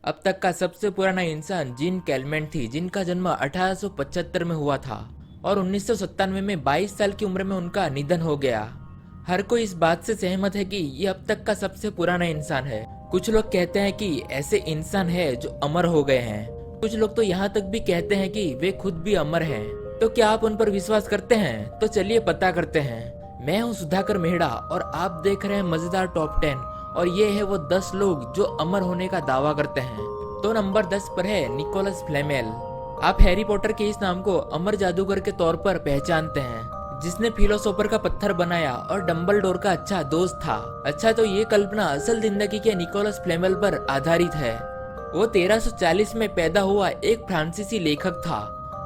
अब तक का सबसे पुराना इंसान जीन कैलमेंट थी, जिनका जन्म 1875 में हुआ था और 1997 में 22 साल की उम्र में उनका निधन हो गया। हर कोई इस बात से सहमत है कि ये अब तक का सबसे पुराना इंसान है। कुछ लोग कहते हैं कि ऐसे इंसान है जो अमर हो गए हैं। कुछ लोग तो यहाँ तक भी कहते हैं कि वे खुद भी अमर हैं। तो क्या आप उन पर विश्वास करते हैं? तो चलिए पता करते हैं। मैं हूँ सुधाकर मेहड़ा और आप देख रहे हैं मजेदार टॉप 10 और ये है वो 10 लोग जो अमर होने का दावा करते हैं। तो नंबर 10 पर है निकोलस फ्लेमेल। आप हैरी पॉटर के इस नाम को अमर जादूगर के तौर पर पहचानते हैं, जिसने फिलोसोफर का पत्थर बनाया और डम्बलडोर का अच्छा दोस्त था। अच्छा, तो ये कल्पना असल जिंदगी के निकोलस फ्लेमेल पर आधारित है। वो 1340 में पैदा हुआ एक फ्रांसीसी लेखक था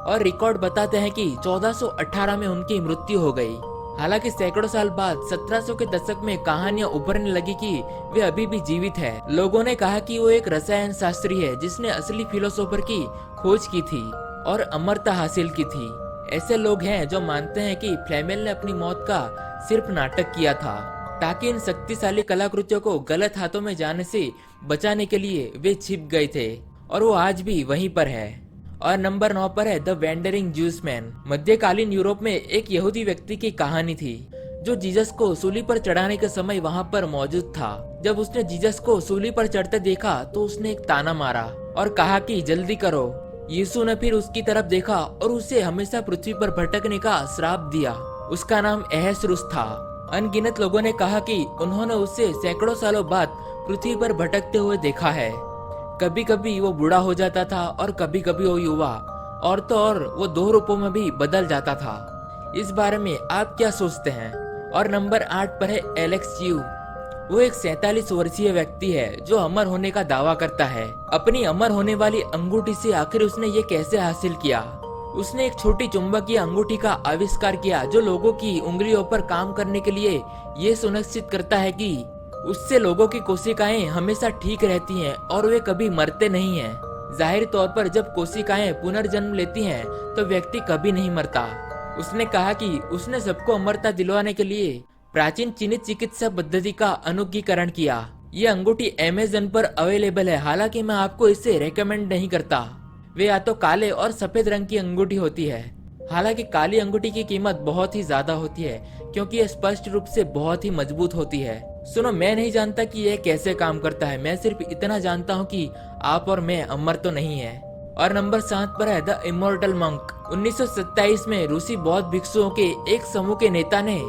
और रिकॉर्ड बताते हैं कि 1418 में उनकी मृत्यु हो गई। हालांकि सैकड़ों साल बाद 1700 के दशक में कहानियां उभरने लगी कि वे अभी भी जीवित है। लोगों ने कहा कि वो एक रसायन शास्त्री है जिसने असली फिलोसोफर की खोज की थी और अमरता हासिल की थी। ऐसे लोग हैं जो मानते हैं कि फ्लेमेल ने अपनी मौत का सिर्फ नाटक किया था ताकि इन शक्तिशाली कलाकृतियों को गलत हाथों में जाने से बचाने के लिए वे छिप गए थे और वो आज भी वहीं पर है। और नंबर 9 पर है द वेंडरिंग ज्यूस मैन। मध्यकालीन यूरोप में एक यहूदी व्यक्ति की कहानी थी जो जीसस को सूली पर चढ़ाने के समय वहां पर मौजूद था। जब उसने जीसस को सूली पर चढ़ते देखा तो उसने एक ताना मारा और कहा कि जल्दी करो। यीशु ने फिर उसकी तरफ देखा और उसे हमेशा पृथ्वी पर भटकने का श्राप दिया। उसका नाम अहसुरुस था। अनगिनत लोगों ने कहा कि उन्होंने उसे सैकड़ों सालों बाद पृथ्वी पर भटकते हुए देखा है। कभी कभी वो बूढ़ा हो जाता था और कभी कभी वो युवा, और तो और वो 2 रूपों में भी बदल जाता था। इस बारे में आप क्या सोचते हैं? और नंबर 8 पर है एलेक्स च्यू। वो एक 47 वर्षीय व्यक्ति है जो अमर होने का दावा करता है। अपनी अमर होने वाली अंगूठी से आखिर उसने ये कैसे हासिल किया? उसने एक छोटी चुंबकीय अंगूठी का आविष्कार किया जो लोगों की उंगलियों पर काम करने के लिए ये सुनिश्चित करता है कि उससे लोगों की कोशिकाएं हमेशा ठीक रहती हैं और वे कभी मरते नहीं हैं। जाहिर तौर पर जब कोशिकाएं पुनर्जन्म लेती हैं तो व्यक्ति कभी नहीं मरता। उसने कहा कि उसने सबको अमरता दिलवाने के लिए प्राचीन चीनी चिकित्सा पद्धति का अनुकीकरण किया। ये अंगूठी अमेज़न पर अवेलेबल है, हालांकि मैं आपको इसे रेकमेंड नहीं करता। वे या तो काले और सफेद रंग की अंगूठी होती है। हालांकि काली अंगूठी की कीमत बहुत ही ज्यादा होती है क्योंकि यह स्पष्ट रूप से बहुत ही मजबूत होती है। सुनो, मैं नहीं जानता कि यह कैसे काम करता है, मैं सिर्फ इतना जानता हूँ कि आप और मैं अमर तो नहीं है। और नंबर 7 पर है द इमोर्टल मंक। 1927 में रूसी बौद्ध भिक्षुओं के एक समूह के नेता ने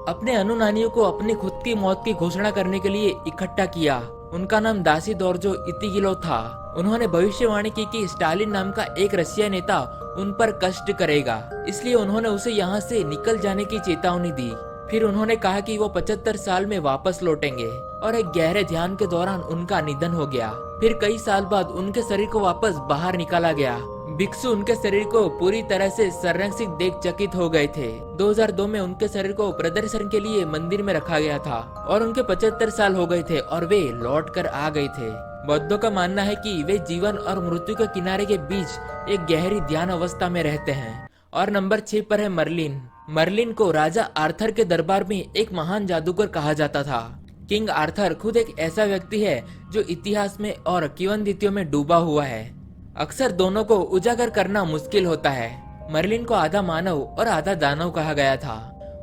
अपने अनुयायियों को अपनी खुद की मौत की घोषणा करने के लिए इकट्ठा किया। उनका नाम दासी दोर्जो इतिगिलो था। उन्होंने भविष्यवाणी की कि स्टालिन नाम का एक रशिया नेता उन पर कष्ट करेगा, इसलिए उन्होंने उसे यहाँ से निकल जाने की चेतावनी दी। फिर उन्होंने कहा कि वो 75 साल में वापस लौटेंगे और एक गहरे ध्यान के दौरान उनका निधन हो गया। फिर कई साल बाद उनके शरीर को वापस बाहर निकाला गया। भिक्षु उनके शरीर को पूरी तरह से संरक्षित देख चकित हो गए थे। 2002 में उनके शरीर को प्रदर्शन के लिए मंदिर में रखा गया था और उनके 75 साल हो गए थे और वे लौट कर आ गए थे। बौद्धों का मानना है कि वे जीवन और मृत्यु के किनारे के बीच एक गहरी ध्यान अवस्था में रहते हैं। और नंबर 6 पर है मर्लिन। मर्लिन को राजा आर्थर के दरबार में एक महान जादूगर कहा जाता था। किंग आर्थर खुद एक ऐसा व्यक्ति है जो इतिहास में और किंवदंतियों में डूबा हुआ है। अक्सर दोनों को उजागर करना मुश्किल होता है। मर्लिन को आधा मानव और आधा दानव कहा गया था।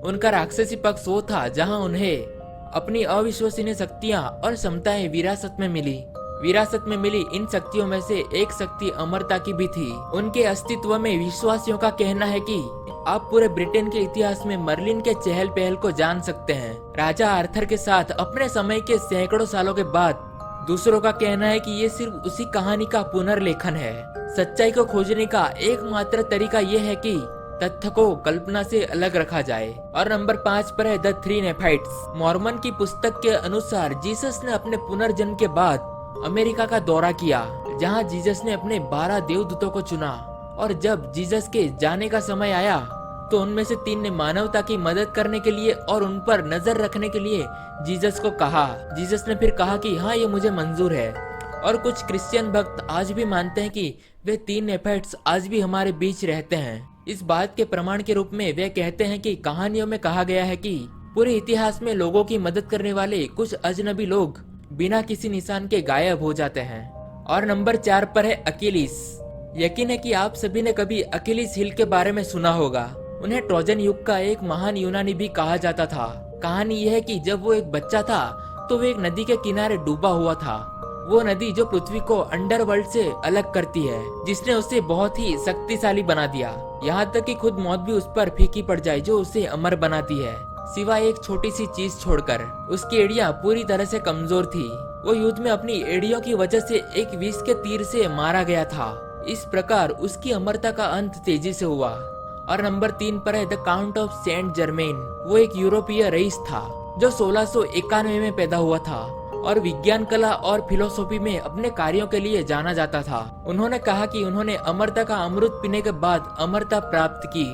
उनका राक्षसी पक्ष वो था जहां उन्हें अपनी अविश्वसनीय शक्तियां और क्षमताएं विरासत में मिली। इन शक्तियों में से एक शक्ति अमरता की भी थी। उनके अस्तित्व में विश्वासियों का कहना है कि आप पूरे ब्रिटेन के इतिहास में मर्लिन के चहल पहल को जान सकते हैं। राजा आर्थर के साथ अपने समय के सैकड़ों सालों के बाद दूसरों का कहना है कि ये सिर्फ उसी कहानी का पुनर्लेखन है। सच्चाई को खोजने का एकमात्र तरीका ये है कि तथ्य को कल्पना से अलग रखा जाए। और नंबर 5 पर है द 3 नेफाइट्स। मॉर्मन की पुस्तक के अनुसार जीसस ने अपने पुनर्जन्म के बाद अमेरिका का दौरा किया, जहां जीसस ने अपने 12 देवदूतों को चुना। और जब जीसस के जाने का समय आया तो उनमें से 3 ने मानवता की मदद करने के लिए और उन पर नजर रखने के लिए जीसस को कहा। जीसस ने फिर कहा कि हाँ, ये मुझे मंजूर है। और कुछ क्रिश्चियन भक्त आज भी मानते हैं कि वे 3 नेफाइट्स आज भी हमारे बीच रहते हैं। इस बात के प्रमाण के रूप में वे कहते हैं कि कहानियों में कहा गया है कि पूरे इतिहास में लोगों की मदद करने वाले कुछ अजनबी लोग बिना किसी निशान के गायब हो जाते हैं और नंबर 4 पर है अकिलीस। यकीन है कि आप सभी ने कभी अकिलीस हिल के बारे में सुना होगा। उन्हें ट्रोजन युग का एक महान यूनानी भी कहा जाता था। कहानी यह है कि जब वो एक बच्चा था तो वो एक नदी के किनारे डूबा हुआ था। वो नदी जो पृथ्वी को अंडरवर्ल्ड से अलग करती है, जिसने उसे बहुत ही शक्तिशाली बना दिया, यहाँ तक कि खुद मौत भी उस पर फीकी पड़ जाए, जो उसे अमर बनाती है सिवाय एक छोटी सी चीज छोड़कर। उसकी एड़ियां पूरी तरह से कमजोर थी। वो युद्ध में अपनी एड़ियों की वजह से एक विष के तीर से मारा गया था। इस प्रकार उसकी अमरता का अंत तेजी से हुआ। और नंबर 3 पर है the count of Saint Germain. वो एक यूरोपीय रईस था जो 1691 में पैदा हुआ था और विज्ञान, कला और फिलोसॉफी में अपने कार्यों के लिए जाना जाता था। उन्होंने कहा कि उन्होंने अमरता का अमृत पीने के बाद अमरता प्राप्त की,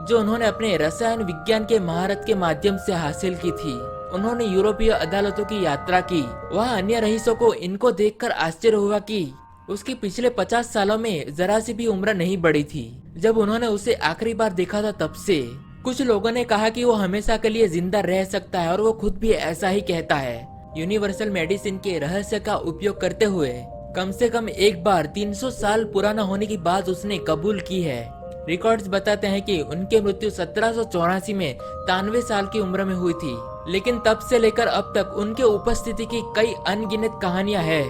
जो उन्होंने अपने रसायन विज्ञान के महारत के माध्यम से हासिल की थी। उन्होंने यूरोपीय अदालतों की यात्रा की। वहाँ अन्य रईसों को इनको देखकर आश्चर्य हुआ कि उसकी पिछले 50 सालों में जरा सी भी उम्र नहीं बढ़ी थी। जब उन्होंने उसे आखिरी बार देखा था तब से कुछ लोगों ने कहा कि वो हमेशा के लिए जिंदा रह सकता है और वो खुद भी ऐसा ही कहता है। यूनिवर्सल मेडिसिन के रहस्य का उपयोग करते हुए कम से कम एक बार 300 साल पुराना होने की बात उसने कबूल की है। रिकॉर्ड्स बताते हैं कि उनकी मृत्यु 1784 में 93 साल की उम्र में हुई थी, लेकिन तब से लेकर अब तक उनके उपस्थिति की कई अनगिनत कहानियां हैं,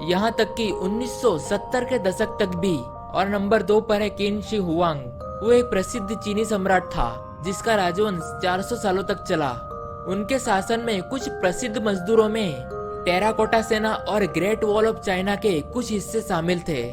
यहाँ तक कि 1970 के दशक तक भी। और नंबर 2 पर है किन शी हुआंग। वो एक प्रसिद्ध चीनी सम्राट था जिसका राजवंश 400 सालों तक चला। उनके शासन में कुछ प्रसिद्ध मजदूरों में टेराकोटा सेना और ग्रेट वॉल ऑफ चाइना के कुछ हिस्से शामिल थे।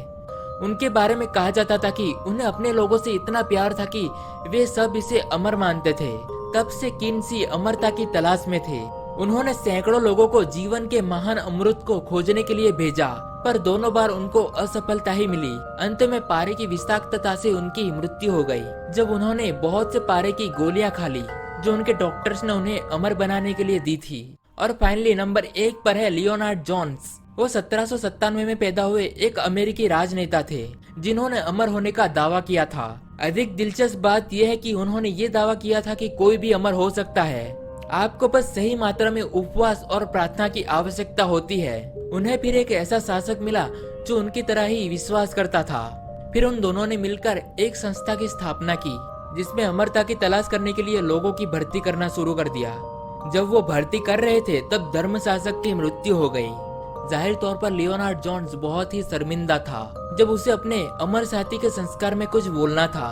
उनके बारे में कहा जाता था कि उन्हें अपने लोगों से इतना प्यार था कि वे सब इसे अमर मानते थे। तब से किन शी अमरता की तलाश में थे। उन्होंने सैकड़ों लोगों को जीवन के महान अमृत को खोजने के लिए भेजा, पर दोनों बार उनको असफलता ही मिली। अंत में पारे की विषाक्तता से उनकी मृत्यु हो गई, जब उन्होंने बहुत से पारे की गोलियां खा ली जो उनके डॉक्टर्स ने उन्हें अमर बनाने के लिए दी थी। और फाइनली नंबर 1 पर है लियोनार्ड जोन्स। वो 1797 में पैदा हुए एक अमेरिकी राजनेता थे जिन्होंने अमर होने का दावा किया था। अधिक दिलचस्प बात यह है कि उन्होंने ये दावा किया था कि कोई भी अमर हो सकता है, आपको बस सही मात्रा में उपवास और प्रार्थना की आवश्यकता होती है। उन्हें फिर एक ऐसा शासक मिला जो उनकी तरह ही विश्वास करता था। फिर उन दोनों ने मिलकर एक संस्था की स्थापना की जिसमें अमरता की तलाश करने के लिए लोगों की भर्ती करना शुरू कर दिया। जब वो भर्ती कर रहे थे तब धर्म शासक की मृत्यु हो गई। जाहिर तौर पर लियोनार्ड जोन्स बहुत ही शर्मिंदा था जब उसे अपने अमर साथी के संस्कार में कुछ बोलना था।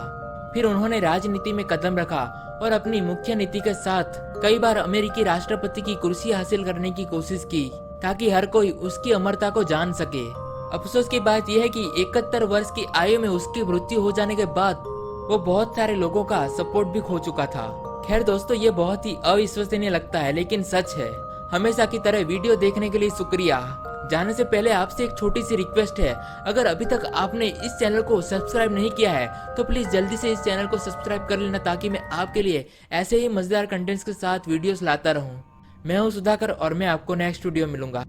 फिर उन्होंने राजनीति में कदम रखा और अपनी मुख्य नीति के साथ कई बार अमेरिकी राष्ट्रपति की कुर्सी हासिल करने की कोशिश की ताकि हर कोई उसकी अमरता को जान सके। अफसोस की बात यह है कि 71 वर्ष की आयु में उसकी मृत्यु हो जाने के बाद वो बहुत सारे लोगों का सपोर्ट भी खो चुका था। खैर दोस्तों, ये बहुत ही अविश्वसनीय लगता है लेकिन सच है। हमेशा की तरह वीडियो देखने के लिए शुक्रिया। जाने से पहले आपसे एक छोटी सी रिक्वेस्ट है, अगर अभी तक आपने इस चैनल को सब्सक्राइब नहीं किया है तो प्लीज जल्दी से इस चैनल को सब्सक्राइब कर लेना, ताकि मैं आपके लिए ऐसे ही मजेदार कंटेंट्स के साथ वीडियोस लाता रहूं। मैं हूं सुधाकर और मैं आपको नेक्स्ट वीडियो मिलूंगा।